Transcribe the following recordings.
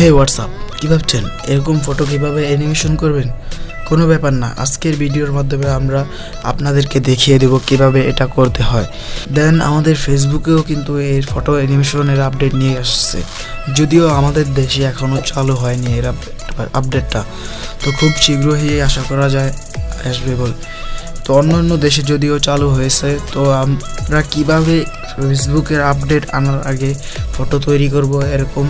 হে WhatsApp, কী ভাবছেন এরকম photo কীভাবে অ্যানিমেশন করবেন? কোনো ব্যাপার না, আজকের ভিডিওর মাধ্যমে আমরা আপনাদেরকে দেখিয়ে দেব কিভাবে এটা করতে হয়। দেন আমাদের ফেসবুকেও কিন্তু এর ফটো অ্যানিমেশনের আপডেট নিয়ে আসছে, যদিও আমাদের দেশে এখনও চালু হয়নি এর আপডেটটা, তো খুব শীঘ্রই আশা করা যায় আসবে বলে। তো অন্যান্য দেশে যদিও চালু হয়েছে, তো আমরা কিভাবে ফেসবুকের আপডেট আনার আগে ফটো তৈরি করব এরকম,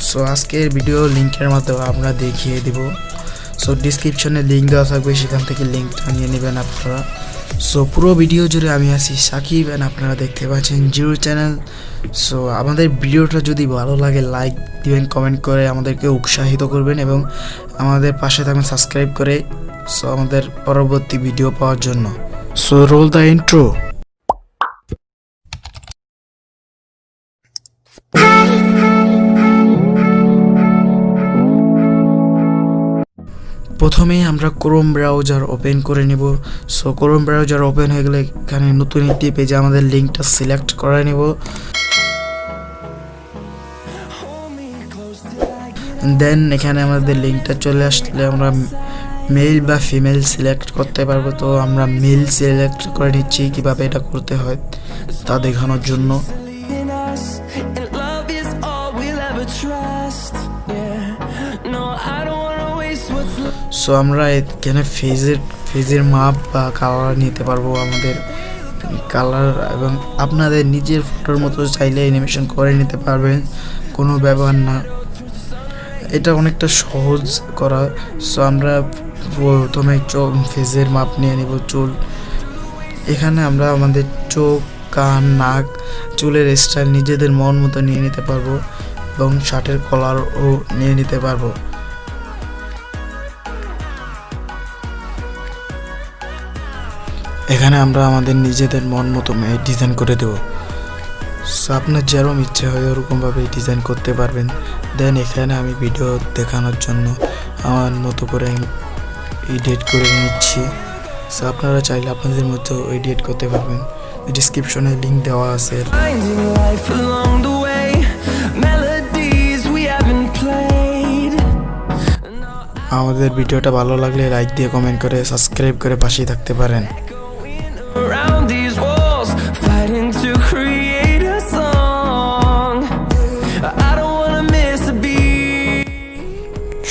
সো আজকের ভিডিও লিঙ্কের মাধ্যমে আমরা দেখিয়ে দেব। সো ডিসক্রিপশনে লিঙ্ক দেওয়া থাকবে, সেখান থেকে লিঙ্কটা নিয়ে নেবেন আপনারা। সো পুরো ভিডিও জুড়ে আমি আছি সাকিব অ্যান্ড আপনারা দেখতে পাচ্ছেন জিরো চ্যানেল। সো আমাদের ভিডিওটা যদি ভালো লাগে লাইক দিবেন, কমেন্ট করে আমাদেরকে উৎসাহিত করবেন এবং আমাদের পাশে থাকবেন সাবস্ক্রাইব করে, সো আমাদের পরবর্তী ভিডিও পাওয়ার জন্য। So role the intro. প্রথমেই আমরা ক্রোম ব্রাউজার ওপেন করে নেব। সো ক্রোম ব্রাউজার ওপেন হয়ে গেলে এখানে নতুন একটি পেজে আমাদের লিঙ্কটা সিলেক্ট করে নেব। দেন এখানে আমাদের লিঙ্কটা চলে আসলে আমরা মেল বা ফিমেল সিলেক্ট করতে পারবো। তো আমরা মেল সিলেক্ট করে নিচ্ছি, কীভাবে এটা করতে হয় তা দেখানোর জন্য। সো আমরা এখানে ফেজের মাপ বা কালার নিতে পারবো, আমাদের কালার, এবং আপনাদের নিজের ফটোর মতো চাইলে অ্যানিমেশন করে নিতে পারবেন, কোনো ব্যাপার না, এটা অনেকটা সহজ করা। সো আমরা প্রথমে ফেজের মাপ নিয়ে নিব। চুল, এখানে আমরা আমাদের চোখ, কান, নাক, চুলের স্টাইল নিজেদের মন মতো নিয়ে নিতে পারবো এবং শার্টের কলারও নিয়ে নিতে পারবো। এখানে আমরা আমাদের নিজেদের মন মতো ডিজাইন করে দেব। সো আপনার যেরকম ইচ্ছে হয় ওরকমভাবে ডিজাইন করতে পারবেন। দেন এখানে আমি ভিডিও দেখানোর জন্য আমার মতো করে এডিট করে নিচ্ছি। সো আপনারা চাইলে আপনাদের মতো এডিট করতে পারবেন, ডিসক্রিপশনে লিঙ্ক দেওয়া আছে। আমাদের ভিডিওটা ভালো লাগলে লাইক দিয়ে কমেন্ট করে সাবস্ক্রাইব করে পাশেই থাকতে পারেন।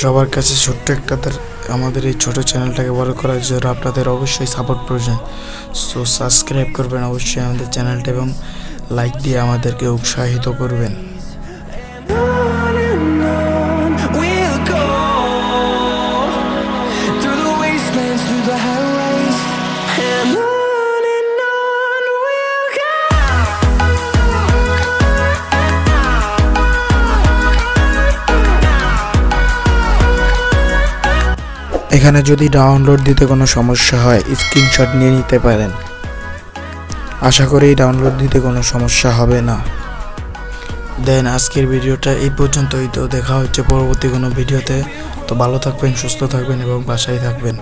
সবার কাছে ছোট্ট একটা আমাদের এই ছোট চ্যানেলটাকে বড় করার জন্য আপনাদের অবশ্যই সাপোর্ট প্রয়োজন। সো সাবস্ক্রাইব করবেন অবশ্যই আমাদের চ্যানেলটা এবং লাইক দিয়ে আমাদেরকে উৎসাহিত করবেন। এখানে যদি ডাউনলোড দিতে কোনো সমস্যা হয় স্ক্রিনশট নিয়ে নিতে পারেন, আশা করি ডাউনলোড দিতে কোনো সমস্যা হবে না। দেন আজকের ভিডিওটা এই পর্যন্তই, তো দেখা হচ্ছে পরবর্তী কোনো ভিডিওতে। তো ভালো থাকবেন, সুস্থ থাকবেন এবং বাসায় থাকবেন।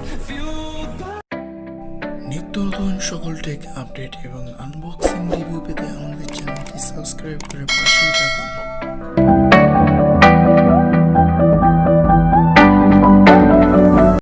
নিত্য নতুন সকল টেক আপডেট এবং আনবক্সিং রিভিউ পেতে আমাদের চ্যানেলটি সাবস্ক্রাইব করে পাশেই থাকুন।